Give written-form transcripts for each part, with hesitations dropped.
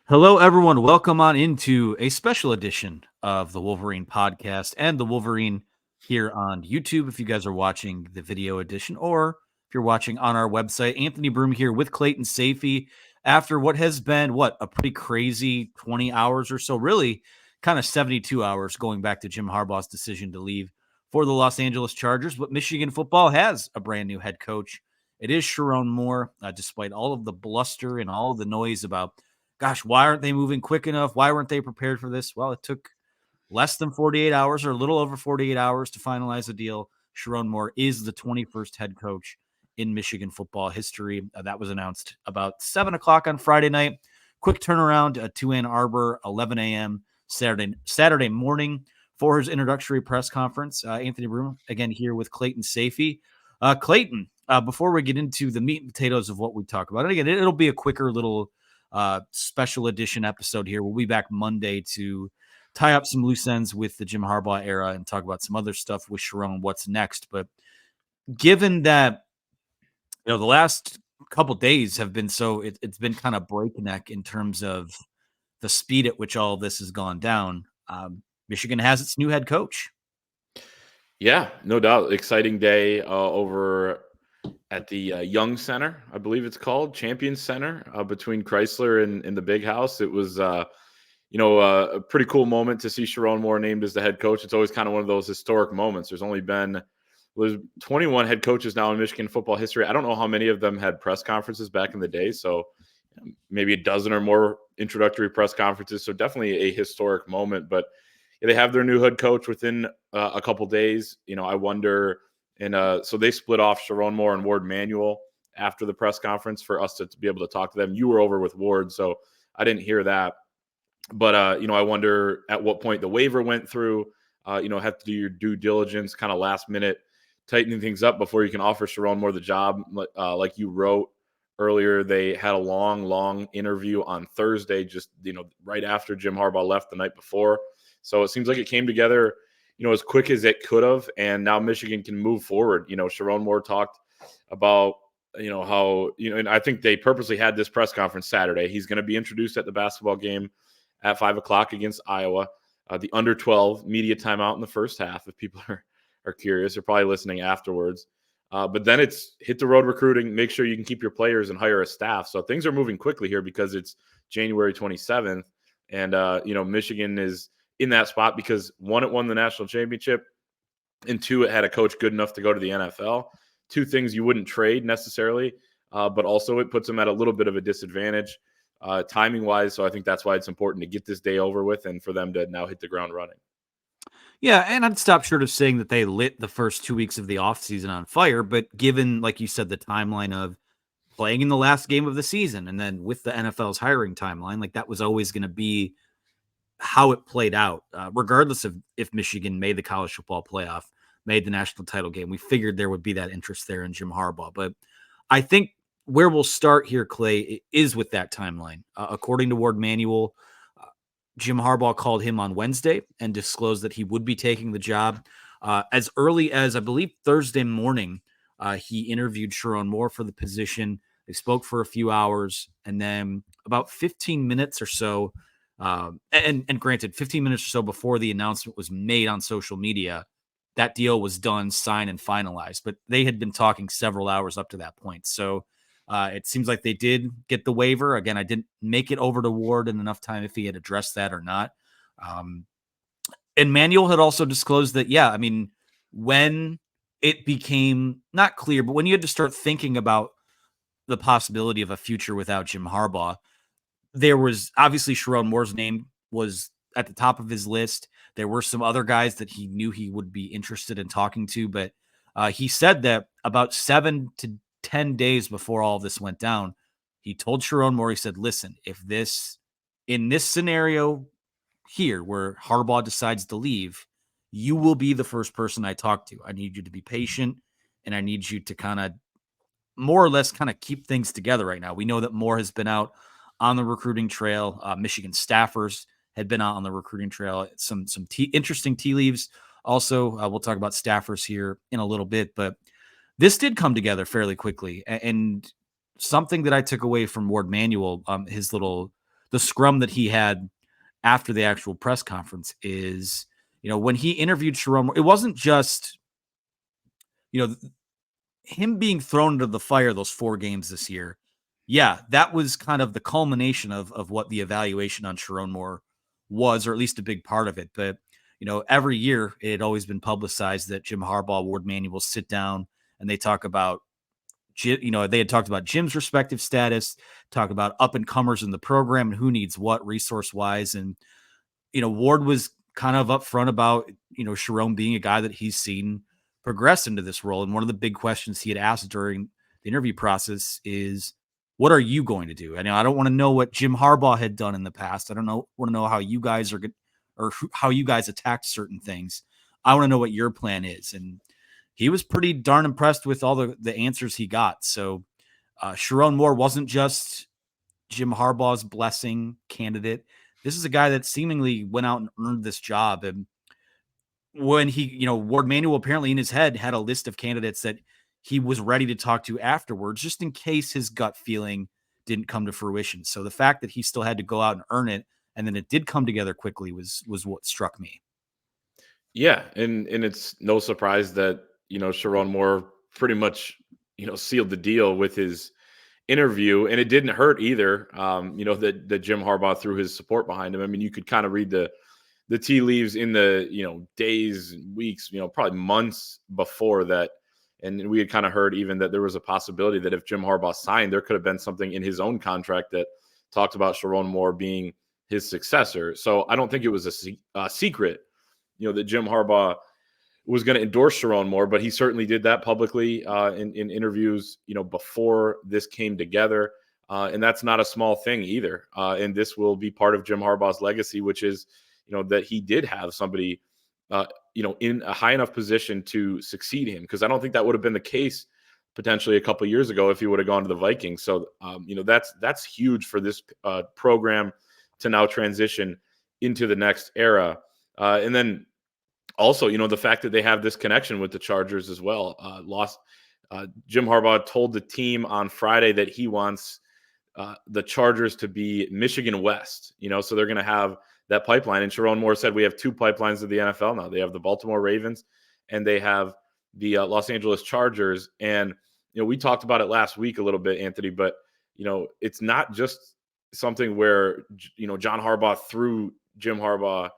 Hello, everyone. Welcome on into a special edition of the Wolverine podcast and the Wolverine here on YouTube. If you guys are watching the video edition, or if you're watching on our website, Anthony Broome here with Clayton Sayfie after what has been a pretty crazy 20 hours or so, really kind of 72 hours going back to Jim Harbaugh's decision to leave for the Los Angeles Chargers. But Michigan football has a brand new head coach. It is Sherrone Moore, despite all of the bluster and all of the noise about gosh, why aren't they moving quick enough? Why weren't they prepared for this? Well, it took less than 48 hours or a little over 48 hours to finalize the deal. Sherrone Moore is the 21st head coach in Michigan football history. That was announced about 7 o'clock on Friday night. Quick turnaround to Ann Arbor, 11 a.m. Saturday morning for his introductory press conference. Anthony Broome, again, here with Clayton Sayfie. Clayton, before we get into the meat and potatoes of what we talk about, and again, it'll be a quicker little special edition episode here. We'll be back Monday to tie up some loose ends with the Jim Harbaugh era and talk about some other stuff with Sherrone, what's next. But given that, the last couple days have been it's been kind of breakneck in terms of the speed at which all of this has gone down. Michigan has its new head coach. Yeah, no doubt. Exciting day over at the Young Center, I believe it's called, Champions Center, between Chrysler and the Big House. It was, a pretty cool moment to see Sherrone Moore named as the head coach. It's always kind of one of those historic moments. There's 21 head coaches now in Michigan football history. I don't know how many of them had press conferences back in the day, so maybe a dozen or more introductory press conferences. So definitely a historic moment. But they have their new head coach within a couple days. I wonder. And so they split off Sherrone Moore and Ward Manuel after the press conference for us to be able to talk to them. You were over with Ward, so I didn't hear that. But, I wonder at what point the waiver went through. Have to do your due diligence, kind of last minute, tightening things up before you can offer Sherrone Moore the job. Like you wrote earlier, they had a long interview on Thursday, just, right after Jim Harbaugh left the night before. So it seems like it came together as quick as it could have, and now Michigan can move forward. Sherrone Moore talked about, how, and I think they purposely had this press conference Saturday. He's going to be introduced at the basketball game at 5 o'clock against Iowa, the under 12 media timeout in the first half. If people are curious, they're probably listening afterwards. But then it's hit the road recruiting, make sure you can keep your players and hire a staff. So things are moving quickly here because it's January 27th. And, Michigan is in that spot because one, it won the national championship, and two, it had a coach good enough to go to the NFL. Two things you wouldn't trade necessarily, but also it puts them at a little bit of a disadvantage timing-wise. So I think that's why it's important to get this day over with and for them to now hit the ground running. Yeah, and I'd stop short of saying that they lit the first 2 weeks of the offseason on fire, but given, like you said, the timeline of playing in the last game of the season and then with the NFL's hiring timeline, like that was always going to be how it played out, regardless of if Michigan made the college football playoff, made the national title game. We figured there would be that interest there in Jim Harbaugh. But I think where we'll start here, Clay, is with that timeline. According to Ward Manuel, Jim Harbaugh called him on Wednesday and disclosed that he would be taking the job. As early as, I believe, Thursday morning, he interviewed Sherrone Moore for the position. They spoke for a few hours, and then about 15 minutes or so, and granted, 15 minutes or so before the announcement was made on social media, that deal was done, signed, and finalized. But they had been talking several hours up to that point. So it seems like they did get the waiver. Again, I didn't make it over to Ward in enough time if he had addressed that or not. And Manuel had also disclosed that, yeah, I mean, when it became not clear, but when you had to start thinking about the possibility of a future without Jim Harbaugh, there was obviously Sherrone Moore's name was at the top of his list. There were some other guys that he knew he would be interested in talking to, but he said that about 7 to 10 days before all of this went down, he told Sherrone Moore, he said, listen, in this scenario here where Harbaugh decides to leave, you will be the first person I talk to. I need you to be patient, and I need you to kind of more or less kind of keep things together right now. We know that Moore has been out on the recruiting trail. Michigan staffers had been out on the recruiting trail. Some interesting tea leaves. Also, we'll talk about staffers here in a little bit, but this did come together fairly quickly. And something that I took away from Ward Manuel, the the scrum that he had after the actual press conference is, when he interviewed Sherrone Moore, it wasn't just, him being thrown into the fire those 4 games this year. Yeah, that was kind of the culmination of what the evaluation on Sherrone Moore was, or at least a big part of it. But, every year it had always been publicized that Jim Harbaugh, Ward Manuel sit down and they talk about, they had talked about Jim's respective status, talk about up and comers in the program and who needs what resource wise. And, Ward was kind of upfront about, Sherrone being a guy that he's seen progress into this role. And one of the big questions he had asked during the interview process is, what are you going to do? I don't want to know what Jim Harbaugh had done in the past. I don't want to know how you guys are good or how you guys attacked certain things. I want to know what your plan is. And he was pretty darn impressed with all the answers he got. So Sherrone Moore wasn't just Jim Harbaugh's blessing candidate. This is a guy that seemingly went out and earned this job. And when he, Ward Manuel apparently in his head had a list of candidates that he was ready to talk to afterwards, just in case his gut feeling didn't come to fruition. So the fact that he still had to go out and earn it, and then it did come together quickly was what struck me. Yeah, and it's no surprise that Sherrone Moore pretty much sealed the deal with his interview, and it didn't hurt either. That Jim Harbaugh threw his support behind him. I mean, you could kind of read the tea leaves in the days, weeks, probably months before that. And we had kind of heard even that there was a possibility that if Jim Harbaugh signed, there could have been something in his own contract that talked about Sherrone Moore being his successor. So I don't think it was a secret, that Jim Harbaugh was going to endorse Sherrone Moore, but he certainly did that publicly in interviews, before this came together. And that's not a small thing either. And this will be part of Jim Harbaugh's legacy, which is, that he did have somebody in a high enough position to succeed him. Because I don't think that would have been the case potentially a couple of years ago if he would have gone to the Vikings. So, that's huge for this program to now transition into the next era. And then also, the fact that they have this connection with the Chargers as well. Jim Harbaugh told the team on Friday that he wants the Chargers to be Michigan West, so they're going to have that pipeline. And Sherrone Moore said we have 2 pipelines of the NFL now. They have the Baltimore Ravens and they have the Los Angeles Chargers. And, we talked about it last week a little bit, Anthony, but, it's not just something where, John Harbaugh threw Jim Harbaugh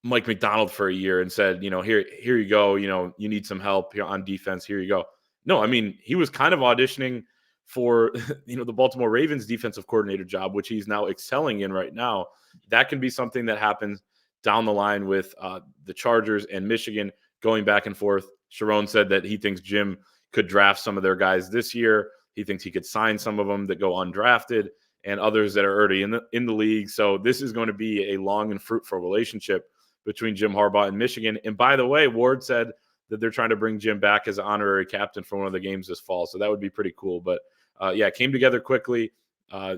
Mike McDonald for a year and said, here you go, you need some help here on defense. Here you go. No, I mean, he was kind of auditioning for, the Baltimore Ravens defensive coordinator job, which he's now excelling in right now. That can be something that happens down the line with the Chargers and Michigan going back and forth. Sherrone said that he thinks Jim could draft some of their guys this year. He thinks he could sign some of them that go undrafted and others that are already in the league. So this is going to be a long and fruitful relationship between Jim Harbaugh and Michigan. And by the way, Ward said that they're trying to bring Jim back as an honorary captain for one of the games this fall. So that would be pretty cool. But it came together quickly.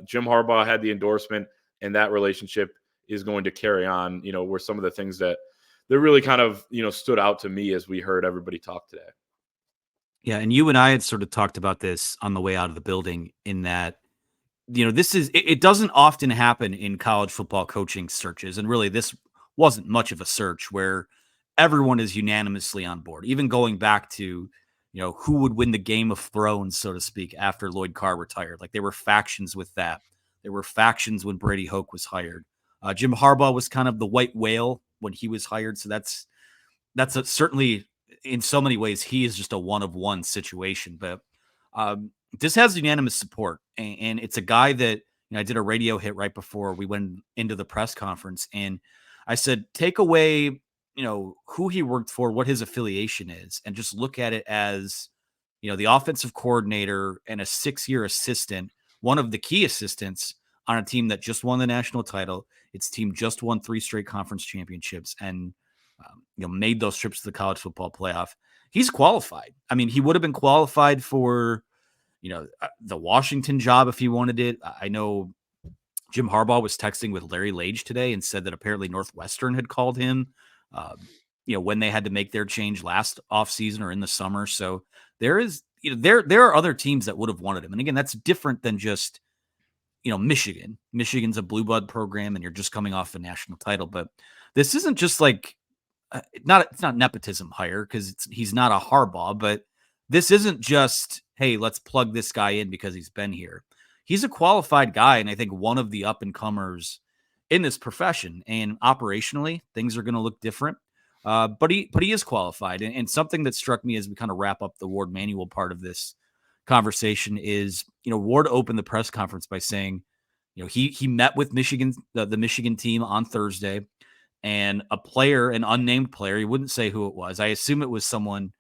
Jim Harbaugh had the endorsement, and that relationship is going to carry on, were some of the things that really kind of, stood out to me as we heard everybody talk today. Yeah. And you and I had sort of talked about this on the way out of the building in that, it doesn't often happen in college football coaching searches. And really this wasn't much of a search where everyone is unanimously on board, even going back to, who would win the Game of Thrones, so to speak, after Lloyd Carr retired. Like there were factions with that. There were factions when Brady Hoke was hired. Jim Harbaugh was kind of the white whale when he was hired. So that's certainly in so many ways, he is just a one-of-one situation, but this has unanimous support. And it's a guy that, I did a radio hit right before we went into the press conference. And I said, take away, who he worked for, what his affiliation is, and just look at it as, the offensive coordinator and a 6-year assistant, one of the key assistants on a team that just won the national title. Its team just won 3 straight conference championships and, made those trips to the college football playoff. He's qualified. I mean, he would have been qualified for, the Washington job if he wanted it. I know Jim Harbaugh was texting with Larry Lage today and said that apparently Northwestern had called him, when they had to make their change last offseason or in the summer. So there is, there are other teams that would have wanted him. And again, that's different than just Michigan's a blue blood program, and you're just coming off a national title. But this isn't just like it's not nepotism hire because he's not a Harbaugh, but this isn't just, hey, let's plug this guy in because he's been here. He's a qualified guy, and I think one of the up and comers in this profession. And operationally, things are going to look different. But he is qualified. And something that struck me as we kind of wrap up the Ward Manuel part of this conversation is, Ward opened the press conference by saying, he met with the Michigan team on Thursday, and a player, an unnamed player, he wouldn't say who it was. I assume it was someone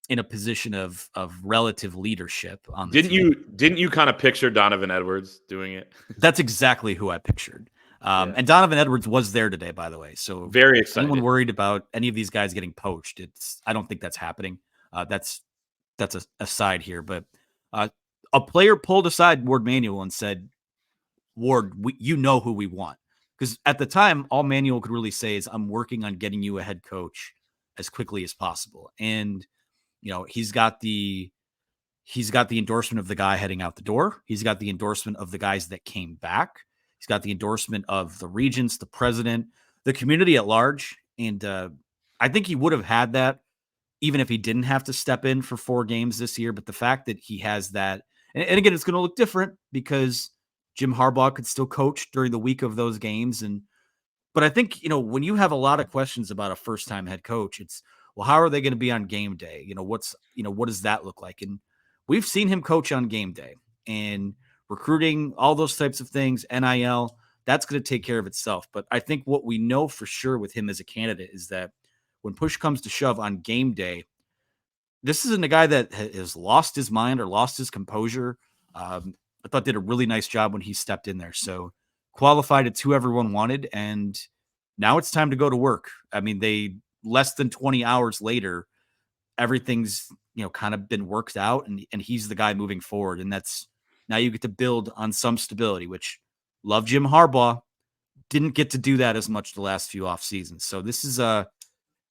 in a position of relative leadership on the team. Didn't you kind of picture Donovan Edwards doing it? That's exactly who I pictured. And Donovan Edwards was there today, by the way. So very excited. Anyone worried about any of these guys getting poached? I don't think that's happening. That's a aside here, but a player pulled aside Ward Manuel and said, "Ward, you know who we want." Because at the time, all Manuel could really say is, "I'm working on getting you a head coach as quickly as possible." And he's got the endorsement of the guy heading out the door. He's got the endorsement of the guys that came back. He's got the endorsement of the regents, the president, the community at large. And I think he would have had that even if he didn't have to step in for 4 games this year. But the fact that he has that, and again, it's going to look different because Jim Harbaugh could still coach during the week of those games. But I think, when you have a lot of questions about a first-time head coach, it's, well, how are they going to be on game day? What does that look like? And we've seen him coach on game day, and recruiting, all those types of things, NIL, that's going to take care of itself. But I think what we know for sure with him as a candidate is that when push comes to shove on game day, this isn't a guy that has lost his mind or lost his composure. I thought did a really nice job when he stepped in there. So qualified, it's who everyone wanted. And now it's time to go to work. I mean, they less than 20 hours later, everything's, kind of been worked out, and he's the guy moving forward. And that's, now you get to build on some stability, which love Jim Harbaugh, didn't get to do that as much the last few off seasons. So this is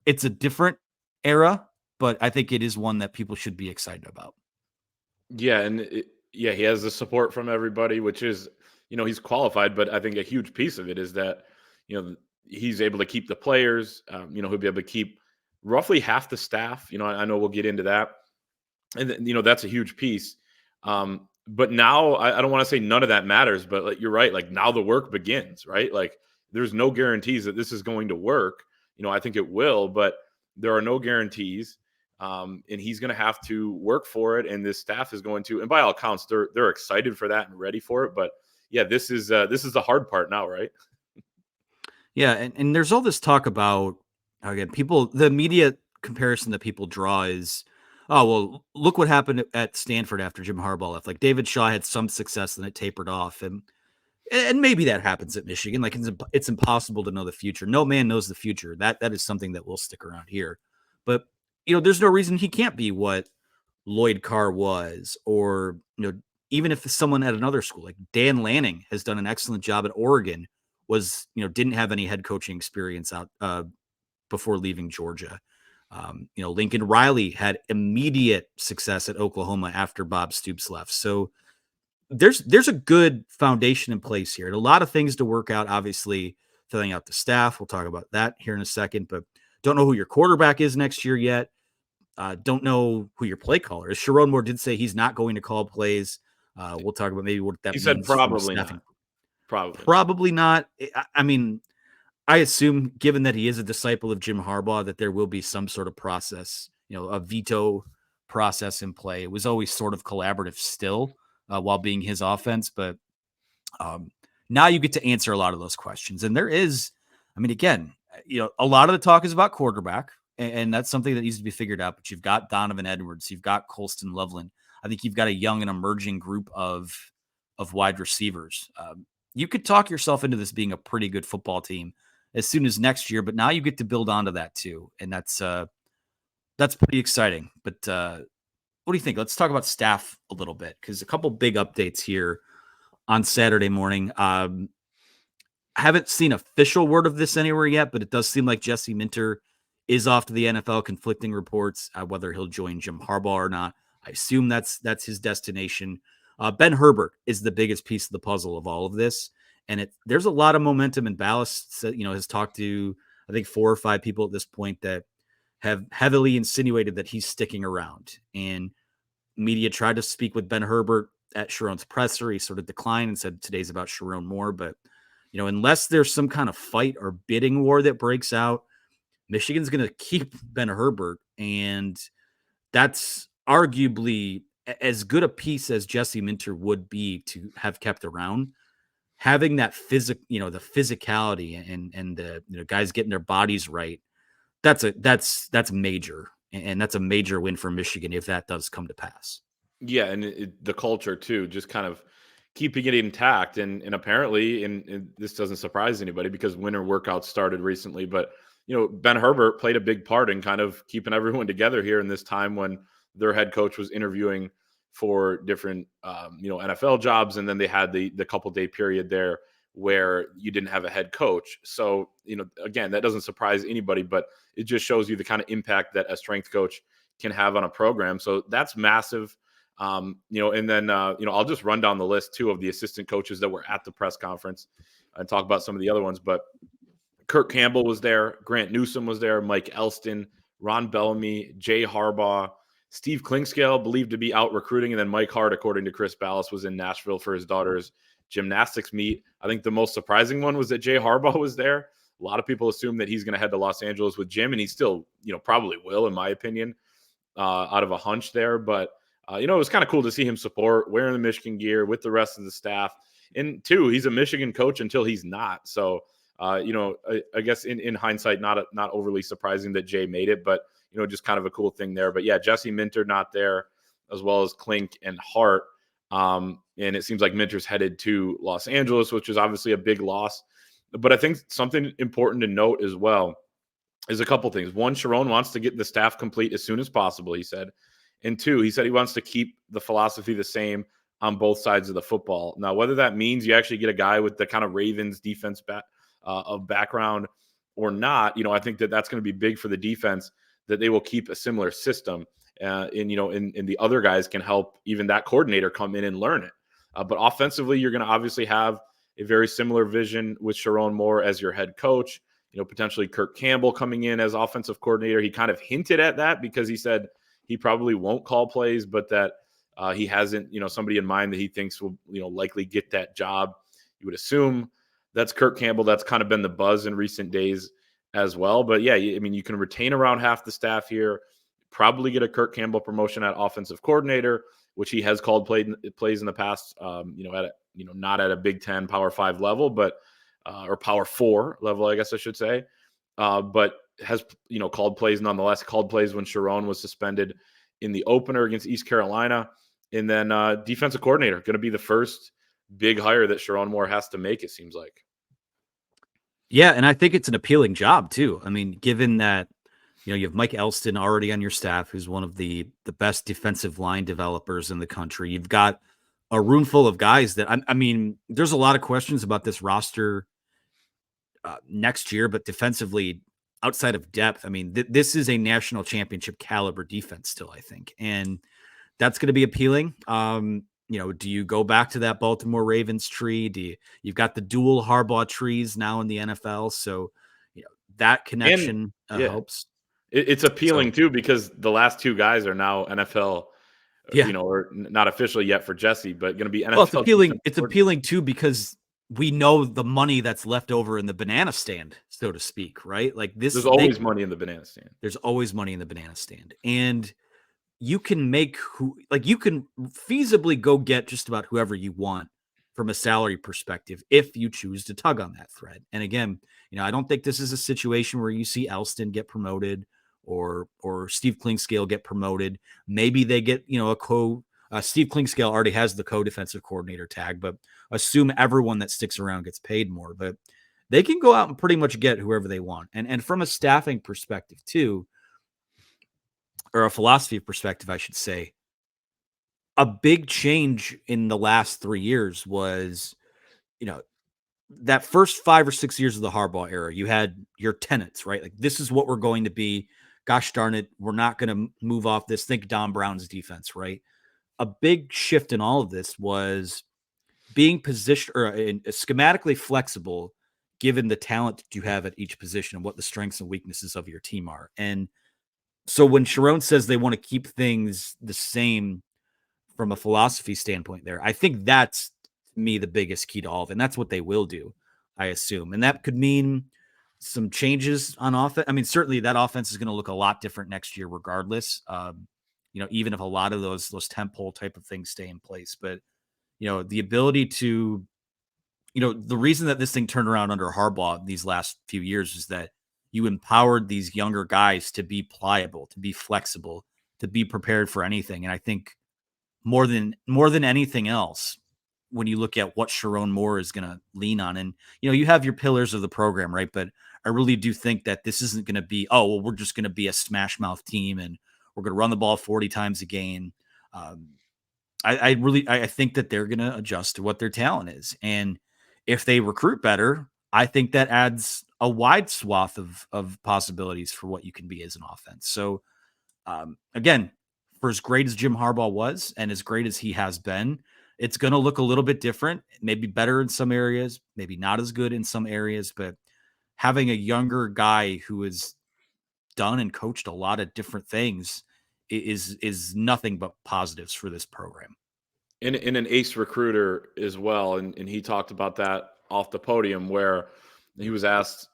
it's a different era, but I think it is one that people should be excited about. Yeah. And he has the support from everybody, which is, he's qualified, but I think a huge piece of it is that, he's able to keep the players, he'll be able to keep roughly half the staff. I know we'll get into that. And, that's a huge piece. But now I don't want to say none of that matters, but like, you're right. Like, now the work begins, right? Like, there's no guarantees that this is going to work. I think it will, but there are no guarantees. And he's going to have to work for it. And this staff is going to, and by all accounts, they're excited for that and ready for it. But yeah, this is the hard part now, right? Yeah. And there's all this talk about, again, the media comparison that people draw is, oh, well, look what happened at Stanford after Jim Harbaugh left. Like, David Shaw had some success, then it tapered off. And maybe that happens at Michigan. Like, it's impossible to know the future. No man knows the future. That is something that will stick around here. But, there's no reason he can't be what Lloyd Carr was, or, even if someone at another school, like Dan Lanning has done an excellent job at Oregon, didn't have any head coaching experience out before leaving Georgia. Lincoln Riley had immediate success at Oklahoma after Bob Stoops left. So there's a good foundation in place here, and a lot of things to work out. Obviously, filling out the staff. We'll talk about that here in a second, but don't know who your quarterback is next year yet. Don't know who your play caller is. Sherrone Moore did say he's not going to call plays. We'll talk about maybe what that means. He said probably not. Probably not. I mean, I assume, given that he is a disciple of Jim Harbaugh, that there will be some sort of process, a veto process in play. It was always sort of collaborative still while being his offense. But now you get to answer a lot of those questions. And there is, I mean, again, a lot of the talk is about quarterback, and that's something that needs to be figured out. But you've got Donovan Edwards, you've got Colston Loveland. I think you've got a young and emerging group of wide receivers. You could talk yourself into this being a pretty good football team as soon as next year, but now you get to build onto that too. And that's pretty exciting. But what do you think? Let's talk about staff a little bit, because a couple big updates here on Saturday morning. I haven't seen official word of this anywhere yet, but it does seem like Jesse Minter is off to the NFL. Conflicting reports, whether he'll join Jim Harbaugh or not. I assume that's his destination. Ben Herbert is the biggest piece of the puzzle of all of this. And there's a lot of momentum, and Ballas, has talked to, I think, 4 or 5 people at this point that have heavily insinuated that he's sticking around. And media tried to speak with Ben Herbert at Sherrone's presser. He sort of declined and said today's about Sherrone Moore. But, unless there's some kind of fight or bidding war that breaks out, Michigan's going to keep Ben Herbert. And that's arguably as good a piece as Jesse Minter would be to have kept around. Having that the physicality and the guys getting their bodies right, that's major, and that's a major win for Michigan if that does come to pass. Yeah, and the culture too, just kind of keeping it intact, and apparently, and this doesn't surprise anybody because winter workouts started recently, but Ben Herbert played a big part in kind of keeping everyone together here in this time when their head coach was interviewing for different NFL jobs, and then they had the couple day period there where you didn't have a head coach. So again, that doesn't surprise anybody, but it just shows you the kind of impact that a strength coach can have on a program. So that's massive. And then I'll just run down the list too of the assistant coaches that were at the press conference and talk about some of the other ones. But Kirk Campbell was there, Grant Newsome was there, Mike Elston, Ron Bellamy, Jay Harbaugh, Steve Klingscale, believed to be out recruiting, and then Mike Hart, according to Chris Ballas, was in Nashville for his daughter's gymnastics meet. I think the most surprising one was that Jay Harbaugh was there. A lot of people assume that he's going to head to Los Angeles with Jim, and he still, probably will, in my opinion, out of a hunch there. But it was kind of cool to see him support, wearing the Michigan gear with the rest of the staff. And two, he's a Michigan coach until he's not. So, I guess in hindsight, not overly surprising that Jay made it, but, just kind of a cool thing there. But yeah, Jesse Minter not there, as well as Klink and Hart. And it seems like Minter's headed to Los Angeles, which is obviously a big loss. But I think something important to note as well is a couple things. One, Sherrone wants to get the staff complete as soon as possible, he said. And two, he said he wants to keep the philosophy the same on both sides of the football. Now, whether that means you actually get a guy with the kind of Ravens defense of background or not, I think that's going to be big for the defense, that they will keep a similar system. And the other guys can help even that coordinator come in and learn it. But offensively, you're going to obviously have a very similar vision with Sherrone Moore as your head coach. Potentially Kirk Campbell coming in as offensive coordinator. He kind of hinted at that because he said he probably won't call plays, but that he hasn't, somebody in mind that he thinks will, likely get that job. You would assume that's Kirk Campbell. That's kind of been the buzz in recent days as well. But yeah, you can retain around half the staff here, probably get a Kirk Campbell promotion at offensive coordinator, which he has called plays in the past, not at a Big Ten Power 5 level, but or Power 4 level, I guess I should say. But has, called plays nonetheless, called plays when Sherrone was suspended in the opener against East Carolina. And then defensive coordinator, going to be the first big hire that Sherrone Moore has to make, it seems like. Yeah, and I think it's an appealing job too. I mean, given that, you have Mike Elston already on your staff, who's one of the best defensive line developers in the country. You've got a room full of guys that, I mean, there's a lot of questions about this roster next year, but defensively, outside of depth, I mean, this is a national championship caliber defense still, I think. And that's going to be appealing. Do you go back to that Baltimore Ravens tree? You've got the dual Harbaugh trees now in the NFL. So, that connection helps. It's appealing too, because the last two guys are now NFL, or not officially yet for Jesse, but going to be NFL. Well, it's appealing too, because we know the money that's left over in the banana stand, so to speak, right? Like there's always money in the banana stand. There's always money in the banana stand. And you can you can feasibly go get just about whoever you want from a salary perspective if you choose to tug on that thread. And again, I don't think this is a situation where you see Elston get promoted or Steve Klingscale get promoted. Maybe they get, Steve Klingscale already has the co-defensive coordinator tag, but assume everyone that sticks around gets paid more. But they can go out and pretty much get whoever they want. And from a staffing perspective too, or a philosophy perspective, I should say, a big change in the last 3 years was, that first 5 or 6 years of the Harbaugh era, you had your tenets, right? Like, this is what we're going to be. Gosh darn it, we're not going to move off this. Think Don Brown's defense, right? a big shift in all of this was being position or schematically flexible given the talent that you have at each position and what the strengths and weaknesses of your team are. And so when Sherrone says they want to keep things the same from a philosophy standpoint there, I think that's to me the biggest key to all of it. And that's what they will do, I assume. And that could mean some changes on offense. I mean, certainly that offense is going to look a lot different next year, regardless. Even if a lot of those tempo type of things stay in place. But the ability to, the reason that this thing turned around under Harbaugh these last few years is that you empowered these younger guys to be pliable, to be flexible, to be prepared for anything. And I think more than anything else, when you look at what Sherrone Moore is going to lean on, and you have your pillars of the program, right? But I really do think that this isn't going to be, oh, well, we're just going to be a smash mouth team and we're going to run the ball 40 times a game. I think that they're going to adjust to what their talent is. And if they recruit better, I think that adds a wide swath of possibilities for what you can be as an offense. So again, for as great as Jim Harbaugh was and as great as he has been, it's going to look a little bit different, maybe better in some areas, maybe not as good in some areas, but having a younger guy who has done and coached a lot of different things is nothing but positives for this program. In an ace recruiter as well, and he talked about that off the podium where he was asked,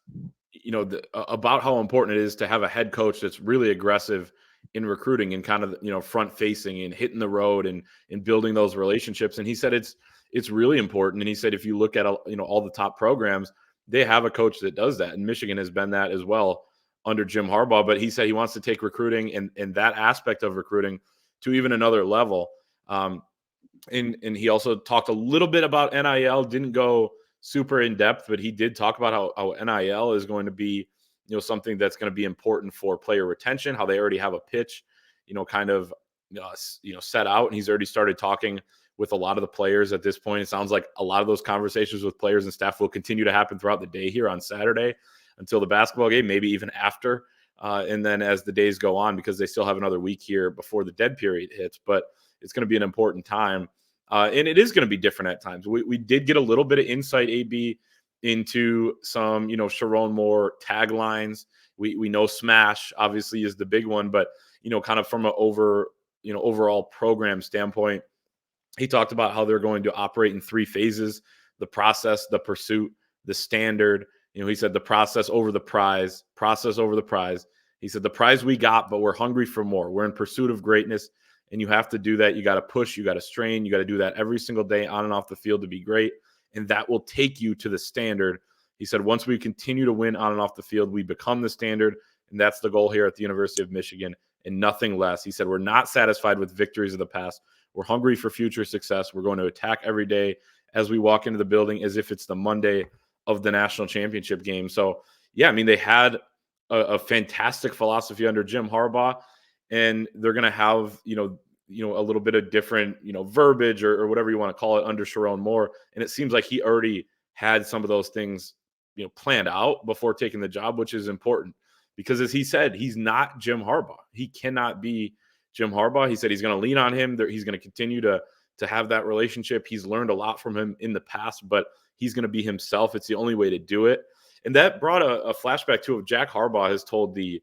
about how important it is to have a head coach that's really aggressive in recruiting and kind of front facing and hitting the road and building those relationships. And he said it's really important. And he said if you look at all the top programs, they have a coach that does that, and Michigan has been that as well under Jim Harbaugh. But he said he wants to take recruiting and that aspect of recruiting to even another level. And he also talked a little bit about NIL, didn't go super in depth, but he did talk about how NIL is going to be, something that's going to be important for player retention, how they already have a pitch, set out. And he's already started talking with a lot of the players at this point. It sounds like a lot of those conversations with players and staff will continue to happen throughout the day here on Saturday until the basketball game, maybe even after. And then as the days go on, because they still have another week here before the dead period hits, but it's going to be an important time. And it is going to be different at times. We did get a little bit of insight, AB, into some, Sherrone Moore taglines. We know Smash obviously is the big one, but, kind of from an overall program standpoint, he talked about how they're going to operate in 3 phases: the process, the pursuit, the standard. He said the process over the prize. He said the prize we got, but we're hungry for more. We're in pursuit of greatness. And you have to do that. You got to push, you got to strain, you got to do that every single day on and off the field to be great. And that will take you to the standard. He said, once we continue to win on and off the field, we become the standard. And that's the goal here at the University of Michigan and nothing less. He said, we're not satisfied with victories of the past. We're hungry for future success. We're going to attack every day as we walk into the building as if it's the Monday of the national championship game. So, yeah, I mean, they had a fantastic philosophy under Jim Harbaugh. And they're going to have, a little bit of different, verbiage or whatever you want to call it under Sherrone Moore. And it seems like he already had some of those things, planned out before taking the job, which is important because, as he said, he's not Jim Harbaugh. He cannot be Jim Harbaugh. He said he's going to lean on him. He's going to continue to have that relationship. He's learned a lot from him in the past, but he's going to be himself. It's the only way to do it. And that brought a flashback to Jack Harbaugh has told the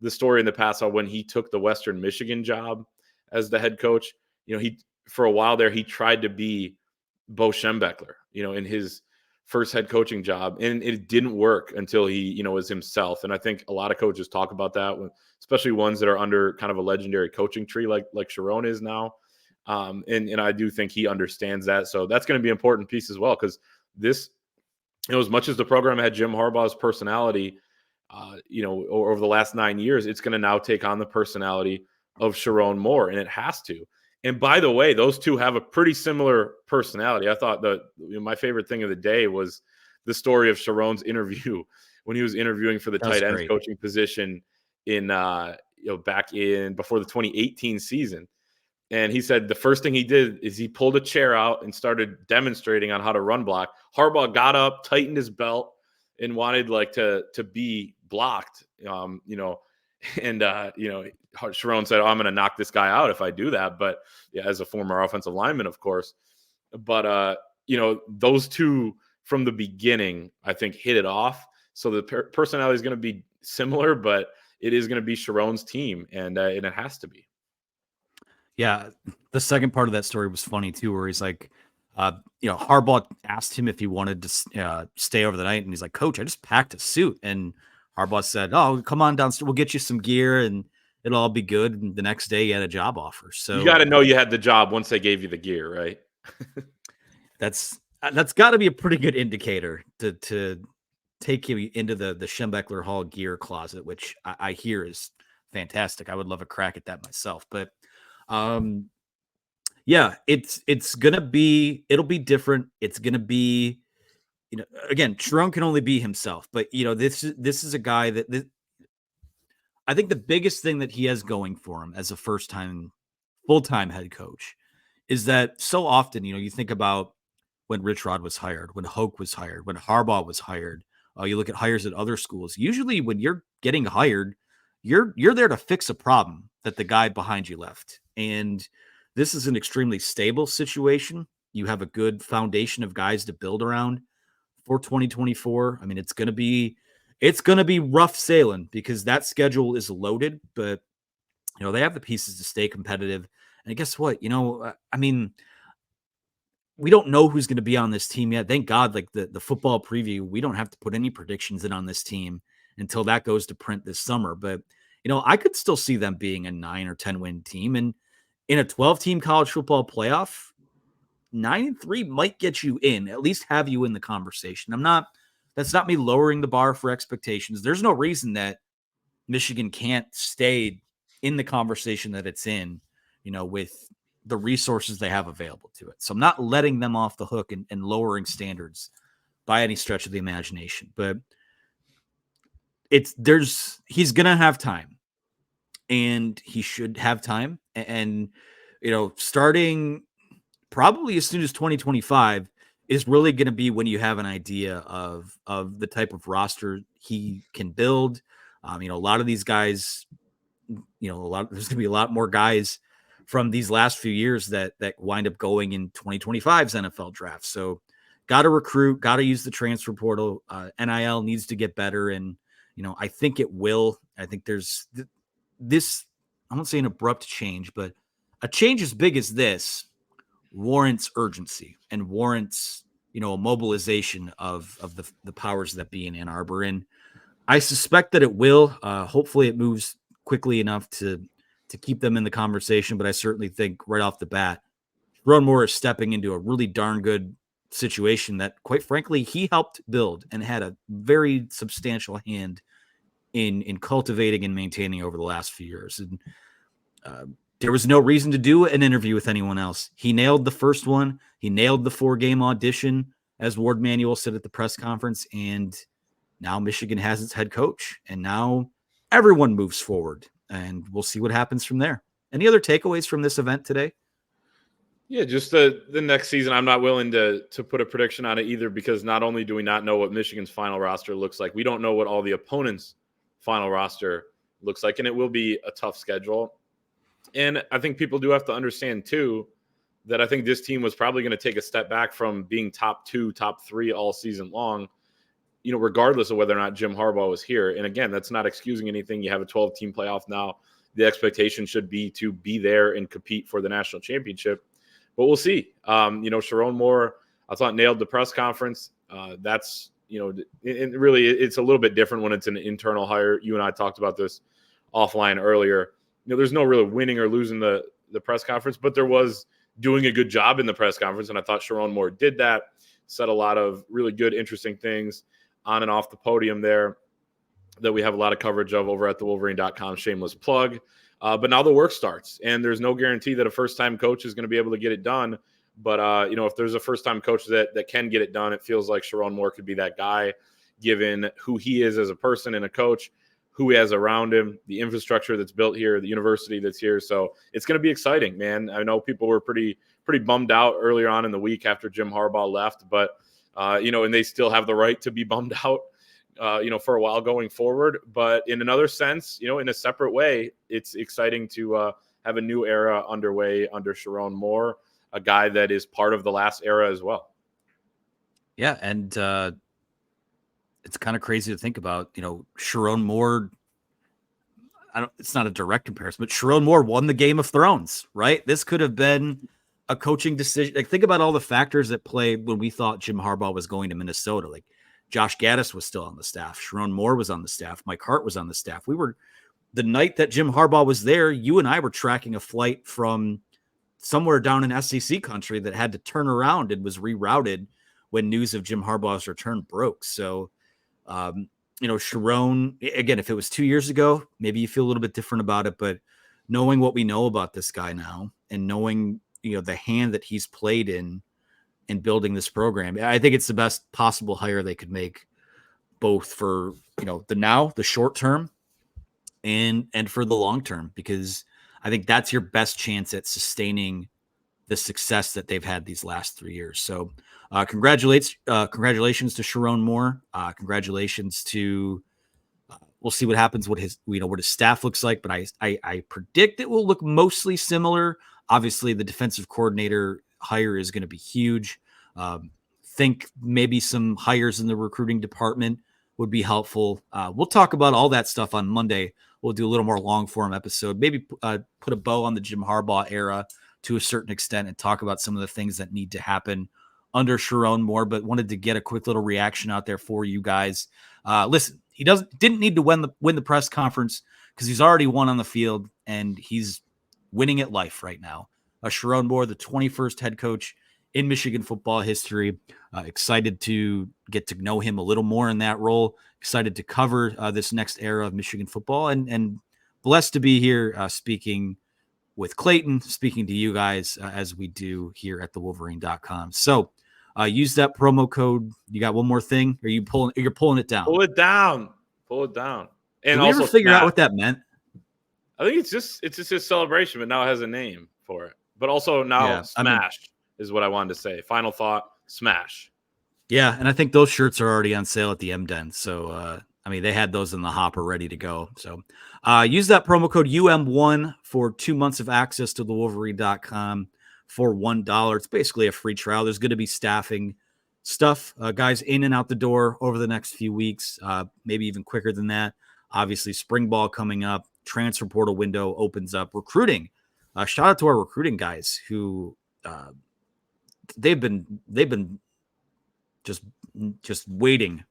story in the past how when he took the Western Michigan job as the head coach, he for a while there he tried to be Bo Schembechler, in his first head coaching job, and it didn't work until he was himself. And I think a lot of coaches talk about that, especially ones that are under kind of a legendary coaching tree like Sherrone is now. And I do think he understands that, so that's going to be an important piece as well because this, as much as the program had Jim Harbaugh's personality. Over the last 9 years, it's going to now take on the personality of Sherrone Moore, and it has to. And by the way, those two have a pretty similar personality. I thought my favorite thing of the day was the story of Sherrone's interview when he was interviewing for the tight end coaching position in back in before the 2018 season. And he said the first thing he did is he pulled a chair out and started demonstrating on how to run block. Harbaugh got up, tightened his belt, and wanted to be blocked, and Sherrone said, "Oh, I'm going to knock this guy out if I do that." But yeah, as a former offensive lineman, of course. But those two from the beginning, I think, hit it off. So the personality is going to be similar, but it is going to be Sherrone's team, and it has to be. Yeah, the second part of that story was funny too, where he's like, Harbaugh asked him if he wanted to stay over the night, and he's like, "Coach, I just packed a suit." And Harbaugh said, "Oh, come on downstairs. We'll get you some gear, and it'll all be good." And the next day, he had a job offer. You So got to know you had the job once they gave you the gear, right? that's got to be a pretty good indicator to take you into the Schembechler Hall gear closet, which I hear is fantastic. I would love a crack at that myself, but. Yeah, it'll be different. It's gonna be, again, Sherrone can only be himself, but this is a guy that I think the biggest thing that he has going for him as a full-time head coach is that so often, you think about when Rich Rod was hired, when Hoke was hired, when Harbaugh was hired. You look at hires at other schools. Usually, when you're getting hired, you're there to fix a problem that the guy behind you left, and this is an extremely stable situation. You have a good foundation of guys to build around for 2024. I mean, it's gonna be rough sailing because that schedule is loaded, but they have the pieces to stay competitive. And guess what? I mean, we don't know who's going to be on this team yet. Thank God, like the football preview, we don't have to put any predictions in on this team until that goes to print this summer. But, I could still see them being a 9 or 10 win team. And in a 12-team college football playoff, 9-3 might get you in, at least have you in the conversation. That's not me lowering the bar for expectations. There's no reason that Michigan can't stay in the conversation that it's in, with the resources they have available to it. So I'm not letting them off the hook and lowering standards by any stretch of the imagination, but he's going to have time, and he should have time. And, starting probably as soon as 2025 is really going to be when you have an idea of the type of roster he can build. A lot of these guys, there's going to be a lot more guys from these last few years that wind up going in 2025's NFL draft. So got to recruit, got to use the transfer portal. NIL needs to get better. And, I think it will. I think there's this, I won't say an abrupt change, but a change as big as this warrants urgency and warrants, a mobilization of the powers that be in Ann Arbor. And I suspect that it will. Hopefully it moves quickly enough to keep them in the conversation. But I certainly think right off the bat, Sherrone Moore is stepping into a really darn good situation that, quite frankly, he helped build and had a very substantial hand in cultivating and maintaining over the last few years. And there was no reason to do an interview with anyone else. He nailed the first one. He nailed the 4-game audition, as Ward Manuel said at the press conference. And now Michigan has its head coach, and now everyone moves forward, and we'll see what happens from there. Any other takeaways from this event today? Yeah, just the next season. I'm not willing to put a prediction on it either, because not only do we not know what Michigan's final roster looks like, we don't know what all the opponents' final roster looks like, and it will be a tough schedule. And I think people do have to understand too that I think this team was probably going to take a step back from being top 2, top 3 all season long, regardless of whether or not Jim Harbaugh was here. And again, that's not excusing anything. You have a 12-team playoff now. The expectation should be to be there and compete for the national championship. But we'll see. Sherrone Moore, I thought, nailed the press conference. That's, and really it's a little bit different when it's an internal hire. You and I talked about this offline earlier. There's no really winning or losing the press conference, but there was doing a good job in the press conference. And I thought Sherrone Moore did that, said a lot of really good, interesting things on and off the podium there that we have a lot of coverage of over at the Wolverine.com. Shameless plug. But now the work starts, and there's no guarantee that a first-time coach is going to be able to get it done. But, if there's a first-time coach that can get it done, it feels like Sherrone Moore could be that guy, given who he is as a person and a coach, who he has around him, the infrastructure that's built here, the university that's here. So it's going to be exciting, man. I know people were pretty bummed out earlier on in the week after Jim Harbaugh left, but, and they still have the right to be bummed out, for a while going forward. But in another sense, in a separate way, it's exciting to have a new era underway under Sherrone Moore, a guy that is part of the last era as well. Yeah, and it's kind of crazy to think about. Sherrone Moore. It's not a direct comparison, but Sherrone Moore won the Game of Thrones, right? This could have been a coaching decision. Like, think about all the factors that played when we thought Jim Harbaugh was going to Minnesota. Like, Josh Gaddis was still on the staff. Sherrone Moore was on the staff. Mike Hart was on the staff. The night that Jim Harbaugh was there, you and I were tracking a flight from somewhere down in SEC country that had to turn around and was rerouted when news of Jim Harbaugh's return broke. So, Sherrone, again, if it was 2 years ago, maybe you feel a little bit different about it, but knowing what we know about this guy now and knowing, the hand that he's played in building this program, I think it's the best possible hire they could make, both for, the short term and for the long term, because I think that's your best chance at sustaining the success that they've had these last 3 years. So congratulations to Sherrone Moore. Congratulations to, we'll see what happens, what his staff looks like, but I predict it will look mostly similar. Obviously the defensive coordinator hire is going to be huge. Think maybe some hires in the recruiting department would be helpful. We'll talk about all that stuff on Monday. We'll do a little more long form episode, maybe put a bow on the Jim Harbaugh era to a certain extent and talk about some of the things that need to happen under Sherrone Moore, but wanted to get a quick little reaction out there for you guys. Listen, he didn't need to win the press conference because he's already won on the field and he's winning at life right now. Sherrone Moore, the 21st head coach in Michigan football history. Excited to get to know him a little more in that role. Excited to cover this next era of Michigan football, and blessed to be here speaking with Clayton, speaking to you guys as we do here at thewolverine.com. So use that promo code. You got one more thing? Or you're pulling it down? Pull it down. And did we ever figure out what that meant? I think it's just a celebration, but now it has a name for it. But also now Smash is what I wanted to say. Final thought, Smash. Yeah, and I think those shirts are already on sale at the M-Den. So, they had those in the hopper ready to go. So use that promo code UM1 for 2 months of access to thewolverine.com for $1. It's basically a free trial. There's going to be staffing stuff, guys in and out the door over the next few weeks, maybe even quicker than that. Obviously, spring ball coming up. Transfer portal window opens up. Recruiting. Shout out to our recruiting guys who they've been just waiting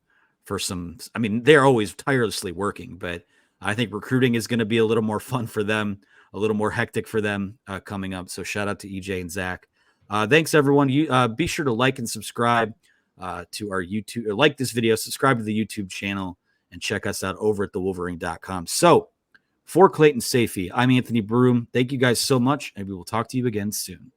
for some. They're always tirelessly working, but I think recruiting is going to be a little more fun for them, a little more hectic for them coming up. So shout out to EJ and Zach. Thanks everyone. You be sure to like and subscribe to our YouTube, or like this video, subscribe to the YouTube channel, and check us out over at thewolverine.com. So for Clayton Sayfie, I'm Anthony Broome. Thank you guys so much, and we will talk to you again soon.